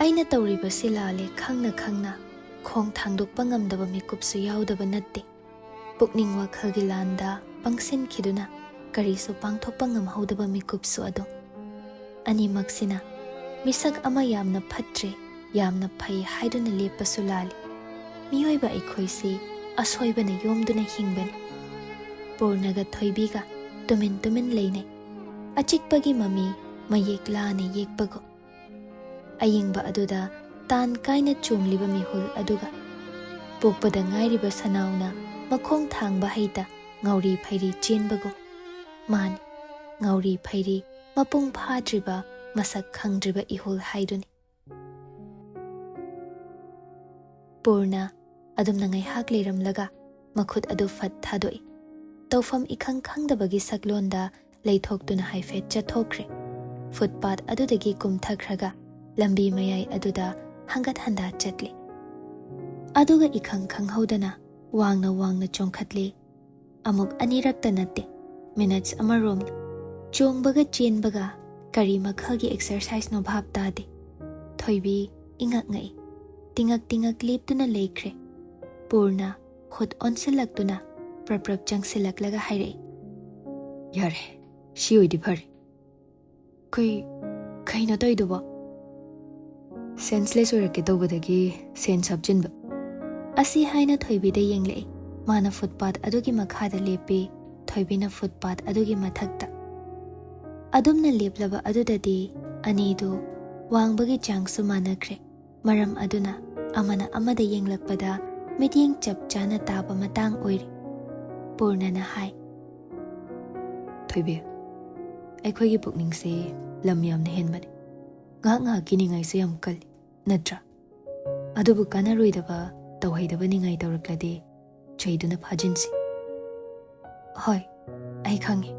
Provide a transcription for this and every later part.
ꯑꯩꯅ ꯇꯧꯔꯤꯕꯁꯤ ꯂꯥꯜꯂꯦ ꯈꯪꯅ ꯈꯪꯅ ꯈꯣꯡ ꯊꯥꯡꯗꯣꯛꯄ ꯉꯝꯗꯕ ꯃꯤꯀꯨꯞꯁꯨ ꯌꯥꯎꯗꯕ ꯅꯠꯇꯦ. ꯄꯨꯛꯅꯤꯡ ꯋꯥꯈꯜꯒꯤ ꯂꯥꯟꯗ ꯄꯪꯁꯤꯟꯈꯤꯗꯨꯅ ꯀꯔꯤꯁꯨ ꯄꯥꯡꯊꯣꯛꯄ ꯉꯝꯍꯧꯗꯕ ꯃꯤꯀꯨꯞꯁꯨ ꯑꯗꯨꯝ. ꯑꯅꯤꯃꯛꯁꯤꯅ ꯃꯤꯁꯛ ꯑꯃ ꯌꯥꯝꯅ ꯐꯠꯇ꯭ꯔꯦ, ꯌꯥꯝꯅ ꯐꯩ ꯍꯥꯏꯗꯨꯅ ꯂꯦꯞꯄꯁꯨ ꯂꯥꯜꯂꯤ. ꯃꯤꯑꯣꯏꯕ ꯑꯩꯈꯣꯏꯁꯤ ꯑꯁꯣꯏꯕꯅ ꯌꯣꯝꯗꯨꯅ ꯍꯤꯡꯕꯅꯤ. ꯄꯨꯔꯅꯒ ꯊꯣꯏꯕꯤꯒ ꯇꯨꯃꯤꯟ ꯇꯨꯃꯤꯟ ꯂꯩꯅꯩ. ꯑꯆꯤꯛꯄꯒꯤ ꯃꯃꯤ ꯃꯌꯦꯛ ꯂꯥꯅ ꯌꯦꯛꯄꯒꯨꯝ. ꯑꯌꯤꯡꯕ ꯑꯗꯨꯗ ꯇꯥꯟ ꯀꯥꯏꯅ ꯆꯣꯡꯂꯤꯕ ꯃꯤꯍꯨꯜ ꯑꯗꯨꯒ ꯄꯣꯛꯄꯗ ꯉꯥꯏꯔꯤꯕ ꯁꯅꯥꯎꯅ ꯃꯈꯣꯡ ꯊꯥꯡꯕ ꯍꯩꯇ ꯉꯥꯎꯔꯤ ꯐꯩꯔꯤ ꯆꯦꯟꯕꯒꯨꯝ. ꯃꯥꯅꯤ, ꯉꯥꯎꯔꯤ ꯐꯩꯔꯤ ꯃꯄꯨꯡ ꯐꯥꯗ꯭ꯔꯤꯕ ꯃꯁꯛ ꯈꯪꯗ꯭ꯔꯤꯕ ꯏꯍꯨꯜ ꯍꯥꯏꯗꯨꯅꯤ. ꯄꯨꯔꯅ ꯑꯗꯨꯝꯅ ꯉꯥꯏꯍꯥꯛ ꯂꯩꯔꯝꯂꯒ ꯃꯈꯨꯠ ꯑꯗꯨ ꯐꯠ ꯊꯥꯗꯣꯛꯏ. ꯇꯧꯐꯝ ꯏꯈꯪ ꯈꯪꯗꯕꯒꯤ ꯁꯛꯂꯣꯟꯗ ꯂꯩꯊꯣꯛꯇꯨꯅ ꯍꯥꯏꯐꯦꯠ ꯆꯠꯊꯣꯛꯈ꯭ꯔꯦ. ꯐꯨꯠꯄꯥꯠ ꯑꯗꯨꯗꯒꯤ ꯀꯨꯝꯊꯈ꯭ꯔꯒ ꯂꯝꯕꯤ ꯃꯌꯥꯏ ꯑꯗꯨꯗ ꯍꯪꯒꯠ ꯍꯟꯗꯥ ꯆꯠꯂꯤ. ꯑꯗꯨꯒ ꯏꯈꯪ ꯈꯪꯍꯧꯗꯅ ꯋꯥꯡꯅ ꯋꯥꯡꯅ ꯆꯣꯡꯈꯠꯂꯤ. ꯑꯃꯨꯛ ꯑꯅꯤꯔꯛꯇ ꯅꯠꯇꯦ, ꯃꯤꯅꯠꯁ ꯑꯃꯔꯣꯝꯅꯤ. ꯆꯣꯡꯕꯒ ꯆꯦꯟꯕꯒ ꯀꯔꯤ ꯃꯈꯜꯒꯤ ꯑꯦꯛꯁꯔꯁꯥꯏꯁꯅꯣ ꯚꯥꯞ ꯇꯥꯗꯦ. ꯊꯣꯏꯕꯤ ꯏꯉꯛ ꯉꯛꯏ. ꯇꯤꯉꯛ ꯇꯤꯉꯛ ꯂꯦꯞꯇꯨꯅ ꯂꯩꯈ꯭ꯔꯦ. ꯄꯨꯔꯅ ꯈꯨꯠ ꯑꯣꯟꯁꯤꯜꯂꯛꯇꯨꯅ ꯄ꯭ꯔꯞ ꯄ꯭ꯔꯞ ꯆꯪꯁꯤꯜꯂꯛꯂꯒ ꯍꯥꯏꯔꯛꯏ. ꯌꯥꯔꯦ, ꯁꯤ ꯑꯣꯏꯗꯤ ꯐꯔꯦ. ꯀꯩꯅꯣ ꯇꯧꯏꯗꯨꯕꯣ? ꯁꯦꯟꯁꯂꯦꯁ ꯑꯣꯏꯔꯛꯀꯦ ꯇꯧꯕꯗꯒꯤ ꯁꯦꯟꯁ ꯍꯥꯞꯆꯤꯟꯕ. ꯑꯁꯤ ꯍꯥꯏꯅ ꯊꯣꯏꯕꯤꯗ ꯌꯦꯡꯂꯛꯏ. ꯃꯥꯅ ꯐꯨꯠꯄꯥꯠ ꯑꯗꯨꯒꯤ ꯃꯈꯥꯗ ꯂꯦꯞꯄꯤ, ꯊꯣꯏꯕꯤꯅ ꯐꯨꯠꯄꯥꯠ ꯑꯗꯨꯒꯤ ꯃꯊꯛꯇ. ꯑꯗꯨꯝꯅ लेपलबा अदुददी अनीदु वांबगी चांगसु मानख्रे मरम अदुना अमना अमदा येंगलकपदा मिटिंग चप चाना ताबा मतांग ओइरि पूर्णना हाय थोइबे अखोइगी पुकनिंगसे लमयामना हेनबने ngak kiningai su yam kal natra adubu kana roidaba tawhaidaba ningai tawraklade chaiduna phajinsi hoy ai khangi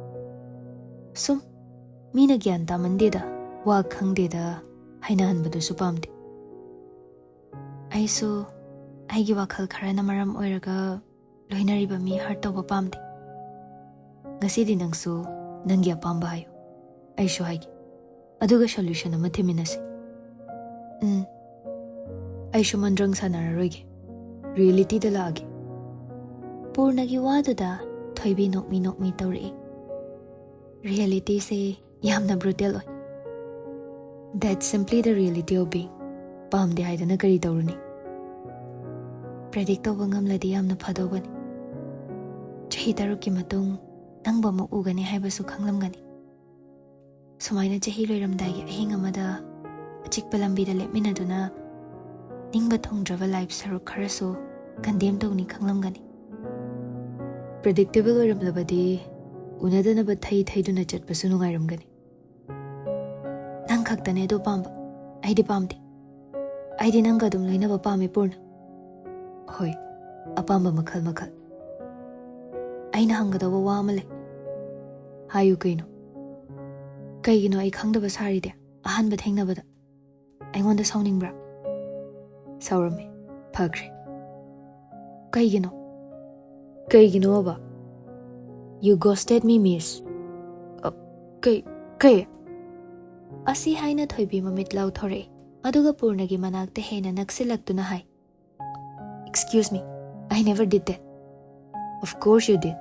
sum mina gyan tamandeda wa khangdeda haina hanbadu su pamde aisu aigi WakhaL kharana maram oiraga loinariba mi heart tawba pamde ngasidi nangsu nangi apamba hayo aishu haigi aduga solution ama theminasi aishu mandrang sanararoige reality da laage purnagi waduda thoibi nokmi tawri reality se yamna brutal oy that's simply the reality of being pamde haidana kari tawruni predict tawba ngamladi yamna phadobani chahi taruki matung nangba mu ugani haibasu khanglamgani sumaina chahi loiramdagi ahing amada achikpa lambida lepminaduna ningba thongdraba life saruk kharasu condemn tawni khanglamgani predictable oiramlabadi unadana ba thaiduna chatpasu nungairamgani nang khaktane do pamba aidi pamde aidi nanga dum loinaba pami purna hoi apamba makhal aina hangadawa wa amale hayu kaino kaigino ai khangdaba saride ahanba thengnabada aingonda sauningbra saurame phagre kaigino aba you ghosted me miss kai asi haina thoibi mamit lau thore aduga purnagi manakte hena naksilaktuna hai excuse me I never did that of course you did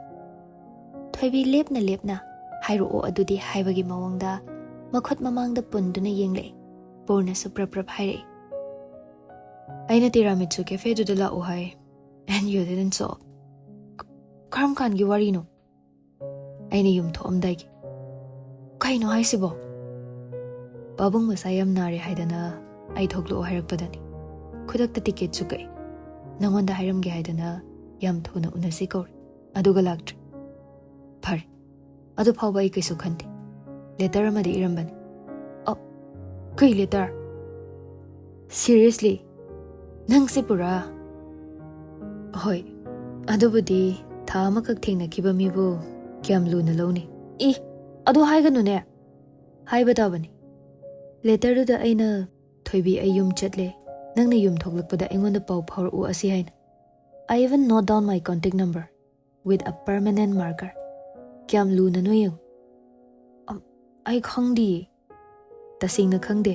thoibi lepna hairo adudi haibagi mawangda makhot mamangda punduna yengle purna suprap haire aina tiramisu cafe du la o hai and you didn't so karam kan gi wari no aina yum thomdai kaino haisibo babung masayam nare haidana ai thoklo hairakpadani khudakta ticket su kai nangonda hairam ge haidana yam thuna unasi kor aduga laktre phare adu phawba ai kaisu khante letter amadi irambani kai letter seriously nang se pura hoi adubudi tha amakak thengna kiba mibu kyam luna loni adu haiganu ne haiba tabani letter du da aina thoibi ayum chatle nangna yum thoklakpada aingonda paw phawr u asi haina I even note down my contact number with a permanent marker kyam luna no yung ai khangdi tasingna khangde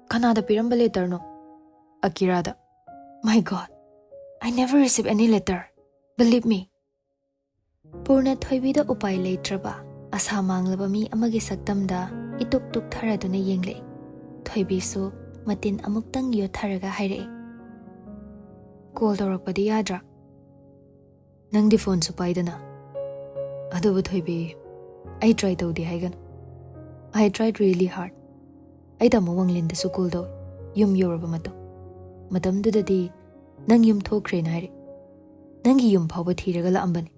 Kanada piramba letter no? Akirada. My God, I never received any letter. Believe me. Purna thoibida upai leitraba asa manglaba mi amagi saktamda ituk tuk tharaduna yengle. Thoibi su matin amuktang yo tharaga haire. Call tawrakpadi yadra. Nangdi phone su paidana. Adubu thoibi I tried tawdi haigan. I tried really hard. I tamo wanglinda su call daw yum yoraba mato. Matamdudadi nang yum thokre na haire. Nangi yum phawba thiraga laambani.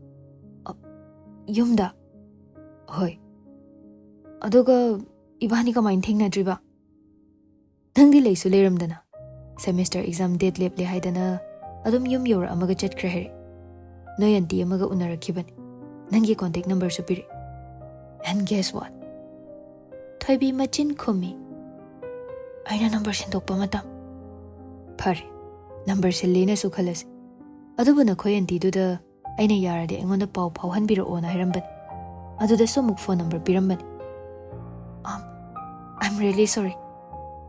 Yumda. Hoi. Aduga ibani ka main thengnadriba. Nangdi leisu leiramdana. Semester exam date leple haidana adum yum yora amaga chatkre haire. Noy auntie amaga unarakibani. Nangi contact number su pire. And guess what? Thoibi machin khumi. Aina number sindokpa matam. Phare. Number silena su khalasi. Adubu na khoi auntie duda aina yarade engonda pau phauhanbiro ona hairambani. Aduda sumuk phone number pirambani. I'm really sorry.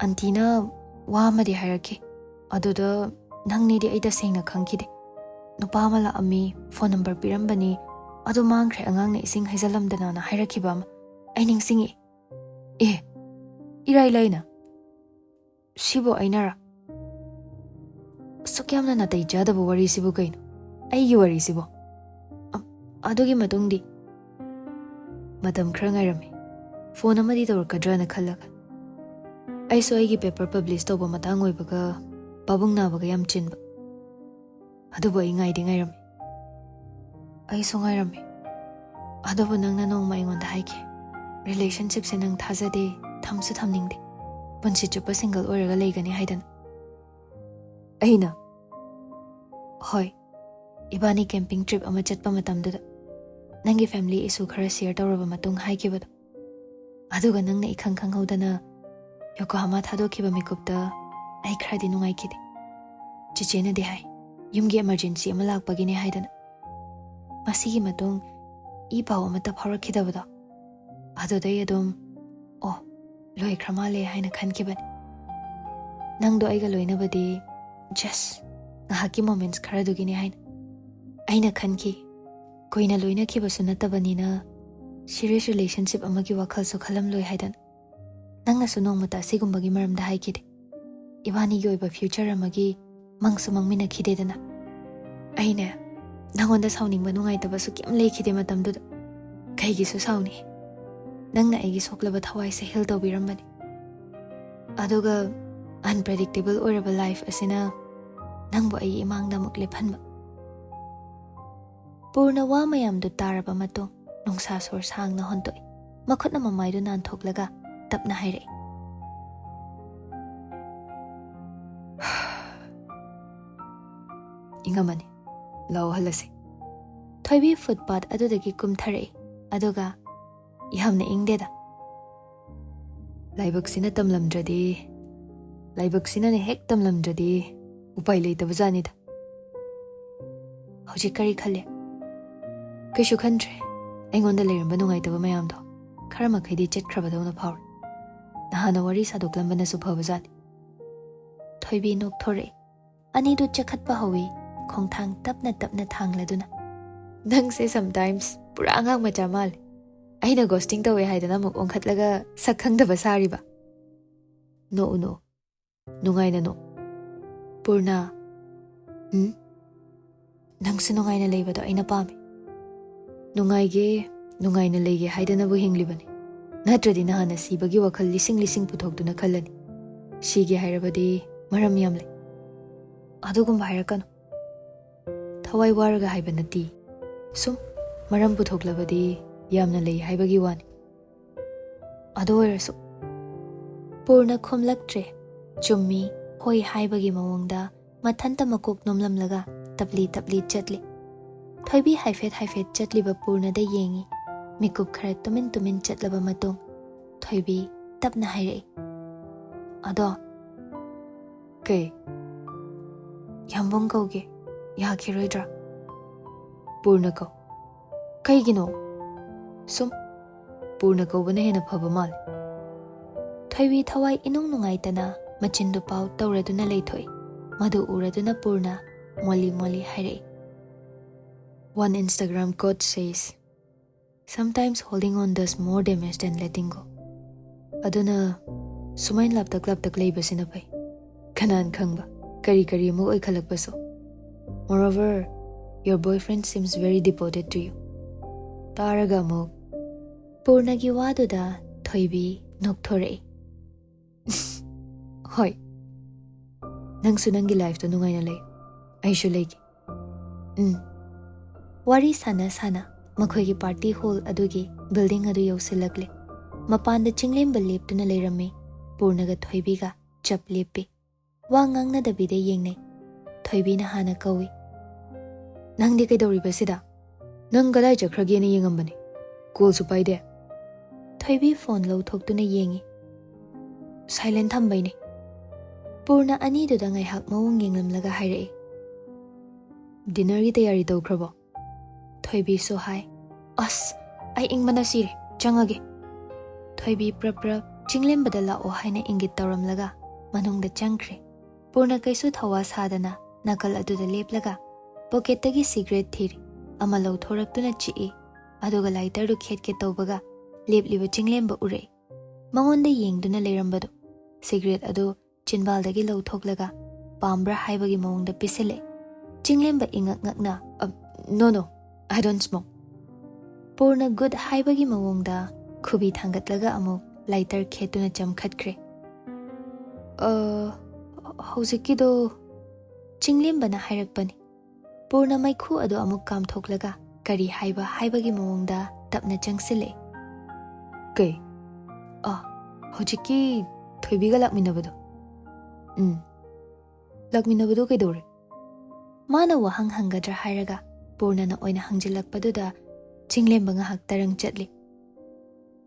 Auntie na wa amadi hairaki. Aduda nangni di aida sengna khangkide. Nupa mala ami phone number pirambani. Adu mangkhre angang na ising haizalamdana na hairakiba ama. Ai ningsingi. Irai laina. Sibo ainara. Sukyamna na tai jadaba wari sibu kaino. Aigi wari sibo. Adugi matungdi. Matam khra ngairami. Phone amadi tawrakadrana khallaga. Aisu aigi paper publish tawba matang oibaga pabung nabaga yam chinba. Adubu ai ngaidi ngairami. Aisu ngairami. Adubu nangna nongma ingonda haiki. Relationship se nang thazade thamsu thamningde. Punsi chupa single oiraga leigani haidana. Aina. Hoi. Ibani camping trip ama chatpa matamduda. Nangi family isu khara share tawraba matung haikibado. Aduga nangna ikhang khanghaudana Yokohama thadokhiba mikupta ai khradi nungaikide. Chichena de hai. Yumgi emergency ama lakpagine haidana. Masigi matung I paw amata pharakhidabada. Adudai adum loi kramale haina khankibani. Nangdo aiga loinabadi just ngahaki moments kharadugine haina. Aina khanki koina loina khibasu natabanina serious relationship amagi WakhaL so khalam loi haidan. Nangna su nongmata sigumbagi maramda haikide. Ibani gi oiba future amagi mangsu mangmina khidedana. Aina nangonda sauningba nungaitaba su kyam leikhide matamduda. Kaigi su sauni. Nangna aigi soklaba thawai se heal tawbirambani. Aduga unpredictable oraba life asina nangbo ai imangda muk lephanba. Purna wa mayamdu taraba matung nungsa sor sangna hontoi. Makhutna mamaidu nan thoklaga tapna haire. Ingamani law halasi. Thoibi footpath adudagi kumthare. Aduga yamna ingdeda. Laibaksina tamlamdradi. Laibaksina ne hek tamlamdradi. Upai leitaba zanida. Hojik kari khalle. Kaishu khantre. Aingonda leiramba nungaitaba mayamdo. Khara makhaidi chetkrabadawna phawre. Nahana wari sadoklambana su phabazani. Thoibi nokthore. Anidu chakhatpa hawi. Khongthang tapna tapna thangladuna. Nang se sometimes pura angang macha mal. Aina ghosting tawe haidana muk ongkhatlaga sakhangdaba sariba. No. Nungaina no. Purna. Nang se nungaina leibado aina pami. Nungaina leige haidana bu hinglibani. Natradi nahana sibagi WakhaL lising puthokduna khallani. Sige hairabadi maram yamle. Adugumba hairakanu. Thawai waraga haibanati. Sum maram puthoklabadi yamna lei haibagi wani. Ado oirasu. Purna khomlaktre. Chummi hoi haibagi mawongda mathanta makok nomlamlaga tapli chatli. Thoibi haifet chatliba Purna da yengi. Mikup khara tumin chatlaba matung. Thoibi tapna hairei. Ado. Kay. Yambong kauge. Yakiroidra. Purna kau. Kaigino. Sum. Purna kau bana hena phaba mal. Thoibi thawai inung nungaitana machindu pau tauraduna leithoi. Madu uraduna purna moli moli hairei. One Instagram quote says, "Sometimes holding on does more damage than letting go." Aduna sumain laptak leibasina pai. Kanan khangba kari mo oi khalakpaso. Moreover, your boyfriend seems very devoted to you. Taraga mo purnagi waduda thoibi nokthorei. Hoi. Nangsu nangi life to nungai na lay. Aishu lay. Wari sana makhoi ki party hall adugi building adu yausilakle. Mapanda chinglemba leptuna leirame. Purnaga thoibiga chap lepi. Wangang na dabide yengne. Thoibi na hana kawi. Nang di kay dawriba sida. Nang gadai chakragi na yengambani. Cool supay de. Thoibi phone low thoktu na yengi. Silent thambay ni. Purna ani do da ngay hak mawang yenglamlaga hairei. Dinner gi tayari tawkrabo. Thoibi so hai. As, ay ingmana siri. Changage. Thoibi prap chinglim badala o haina ingit tawramlaga. Manung da changkre. Purna kaisu thawa sadana. Nakal adu da leplaga. Pocket tagi cigarette thiri. Ama law thorak tu na chii. Aduga lighter du khet ke tawbaga. Lepliba chinglim ba urei. Mangon da yeng du na leirambado. Cigarette adu chinbal dagi law thoklaga. Pambra haibagi mawang da pisile. Chinglim ba ingak ngakna. No, I don't smoke. Purna good haibagi mawang da kubi thangatlaga amuk lighter khetuna chamkhatkre. Hauzikido chinglim bana hairakpani. Purna maikhu adu amuk kam thoklaga kari haibagi mawang da tapna changsile. Kay. Hauziki thoibiga lakminabado. Lakminabado kay dore. Mana wahang hangadra hairaga. Purna na oina hangjilakpaduda chinglemba nga hak tarang chatli.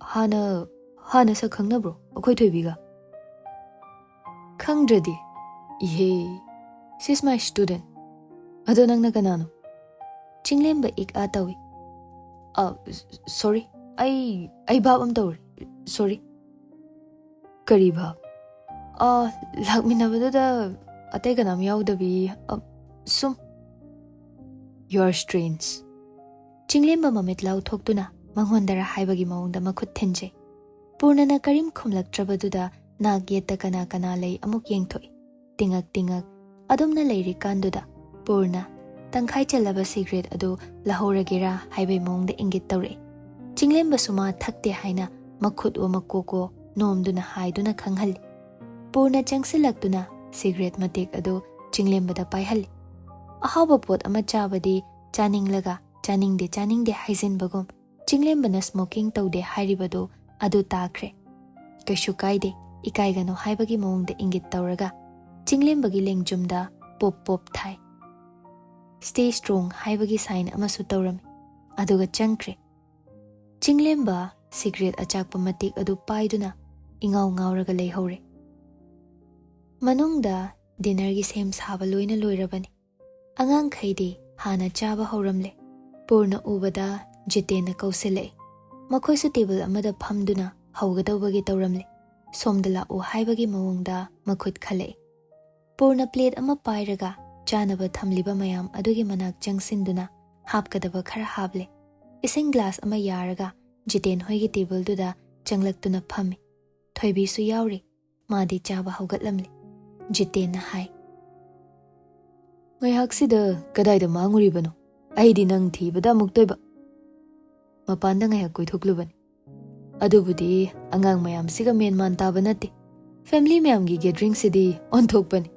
Hana sa khangna bro, akoy thoibiga. Khangdradi. Ihe, she's my student. Ado nang naganano. Chinglemba ik atawi. Sorry. Ay bab am tawri. Sorry. Kari bab. Lakminabaduda atay ganam yawdabi. Sum. You are strange. Chinglemba mamitlaw thoktuna manghondara haibagi mawongda makhut thenje. Purna na karim khumlaktrabaduda nagyeta kana lay amuk yengthoi. Tingak adumna layri kanduda Purna tangkhai chalaba cigarette adu lahoragera haibai mawongda ingit tawre. Chinglemba suma thakte haina makhut wa makoko nomduna haiduna khanghali. Purna changsilaktuna cigarette matek adu chinglemba da paihali. Ahaba pot ama chabadi chaninglaga chaningde haizin chinglemba na smoking taude hairibado adu takre. Kaishu kaide ikaigano haibagi mawongda ingit tawraga chinglemba gi lengjumda pop thai. Stay strong haibagi sign amasu tawrami aduga changkre. Chinglemba cigarette achakpa matik adu paiduna ingaw-ngawraga leihore. Manungda dinner gi sem saba loina loirabani. Angang khaidi hana chaba hauramle. Purna ubada jitena kausile. Makhoisu table amada phamduna haugadawbagi tawramle. Somdala o haibagi mawongda makhut khale. Purna plate ama pairaga chanaba thamliba mayam adugi manak changsinduna hapkadaba khara hable. Ising glass ama yaraga jiten hoigi table duda changlaktuna phami. Thoibi su yauri madi chaba haugatlamle. Jitena hai. Ngayaksida kadaida manguribano. Aidi nang thibada muktoiba. Mapanda ngayak koithoklubani. Adubudi angang mayam siga main man taba nate. Family mayam gi gathering sidi onthokpani.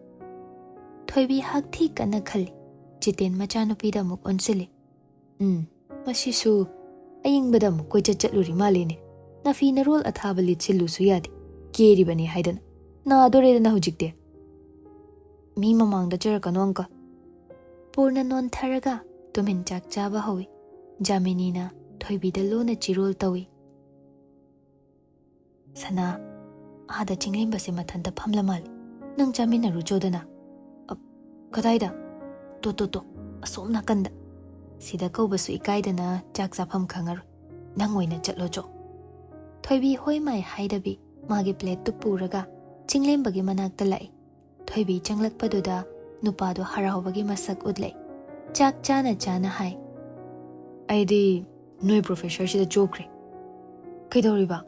Thoibi hak thi kana khali. Jiten machanupida muk onsili. Masisu ayingbada muk koi chatluri malini. Nafi na role athaba litsillu su yadi. Keribani haidan. Na adore na hujikte. Mi mamangda charakano angka. Purna non tharaga tumin chak chaba hawi. Jaminina thoibida lona chirol tawi. Sana ada chinglemba se mathanta phamla mali. Nang jamina rujodana. Kadaida. To. Asom nakanda. Sida kaubasu ikaidana chak chafam khangaru. Nang oina chatlo jo. Thoibi hoi mai haidabi magi plate tu puraga Chinglemba gi manakta lai. Thoibi changlakpaduda nupado haraubagi masak udlai. Chak chana chana hai. Aidi noi professor sida jokre. Kaidoriba?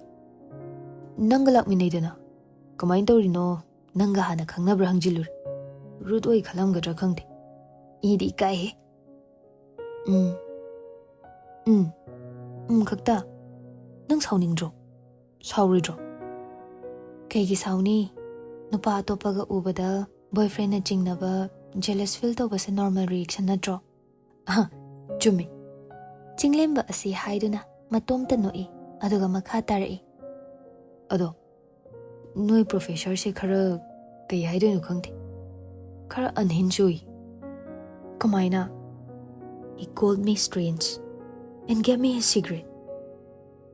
Nanga lakminaidana. Kamain taurino nanga hana khangnabra hangjilur. Rude oi khalamgadra khangde. Idi kai he. Khakta. Nang sauningdro. Sauridro. Kaigi sauni. Nupa atopaga ubada boyfriend na jingnaba jealous feel tobase normal reaction na draw. Chumi. Chinglemba asi haiduna matomta noi aduga makha tarai. Ado noi professor se khara kai haidoinu khangde. Khara unhinged. Kamaina? He called me strange and gave me his secret.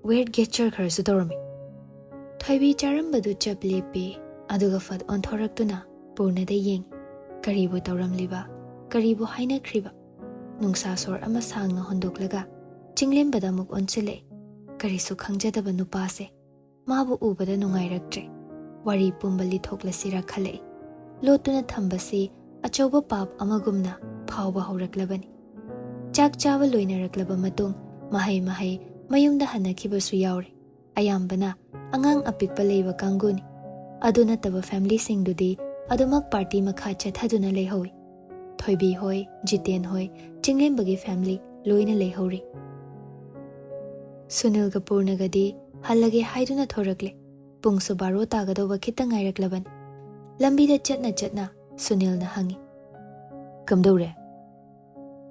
Weird gesture khara su torami. Thoibi charambadu chap lepi aduga fat onthoraktuna purna da yeng. Karibu tauramliba, karibu haina kriba. Nungsa sor ama sangna hondoklaga Chinglembada muk onsile. Karisu khangjadaba nupase. Mabu ubada nungairaktre. Wari pumbali thoklasira khale. Lotuna thambasi achauba pap amagumna phawba horaklabani. Chak chawa loinaraklaba matung mahai mayumda hanakibasu yaure. Ayambana angang apikpa leiba kanguni. Aduna taba family singdudi adumak party makha chathaduna leihowi. Thoibi hoi, Jiten hoi, Chinglembagi family loina leihori. Sunil Kapurnagadi halage haiduna thorakle. Pungsu baro tagadoba kitang ngairaklaban. Lambida chatna Sunil na hangi. Kamdore.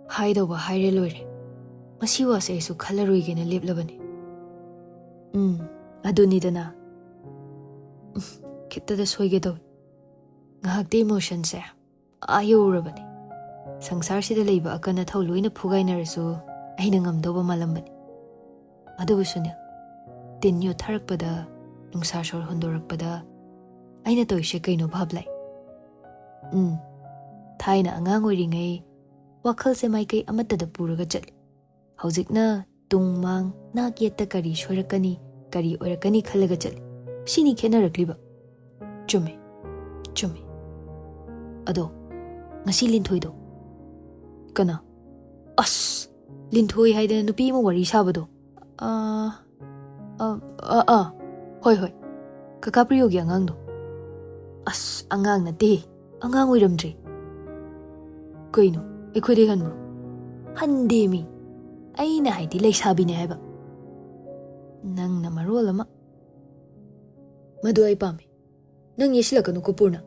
Haidoba haire loire. Masiwa se su khalarui na leplabani. Adunidana. Kitada soigedo. Ngahakde emotion se ayurabani. Sangsar sida leiba akana thau loina phugainarasu aina ngamdoba malambani. Adubu Sunil. Tinyo tharakpada nungsa sor hondorakpada aina toise kaino bhablai. Thaina angang oiringai WakhaL se mai kai amatada puraga chatli. Haujikna tungmang nak yetta kari soirakani kari oirakani khalaga chatli. Sini khenarakliba. Chumi. Ado ngasi linthoido. Kana? As linthoi haidana nupi mo wari sabado. Hoi. Kakapriyogi angangdo. As angang nate. Angang oiramdre. Kaino? Ekhode hanbro. Handemi. Aina haidi leisabine haiba. Nang na marol ama. Madu ai pame. Nang yesilakanu ko purna.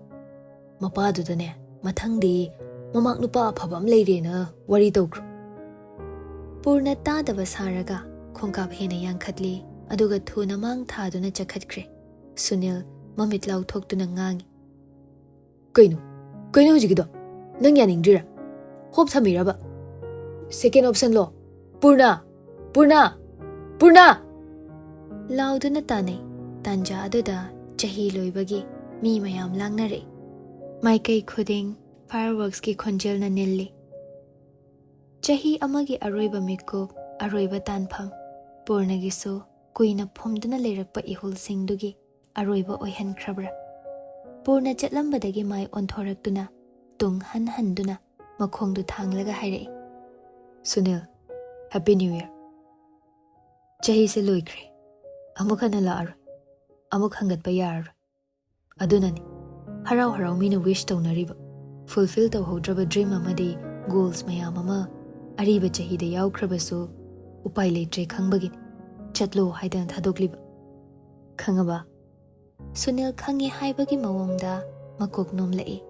Mapadudane mathangdi mamak nupa aphabam leirena wari tawkru. Purna tadaba saraga khongkap hena yankhatli aduga thuna mang thaduna chakhatkre. Sunil mamit lau thoktuna ngangi. Kaino hujigido? Nang yaningdira? Hope thamiraba. Second option lo. Purna. Lauduna tane tanja aduda chahi loibagi mi mayam langnare. Maikai khuding fireworks ki khonjel na nilli. Chahi amagi aroiba mikup aroiba tanpham Purnagisu kuina phomduna leirakpa ihul singdugi aroiba oihan khrabra. Purna chatlambadagi mai onthoraktuna tung handuna makhongdu thanglaga hairei. Sunil, Happy New Year. Chahi se loikre. Amuk hana laar. Amuk hangatpa yar. Adunani. Harau mina wish taunariba. Fulfill tauhodraba dream amadi goals mayam ama ariba chahi da yaukhabasu upai leitre khangbagini. Chatlo haidan thadokliba. Khangaba. Sunil khangi haibagi mawongda makok nomlai.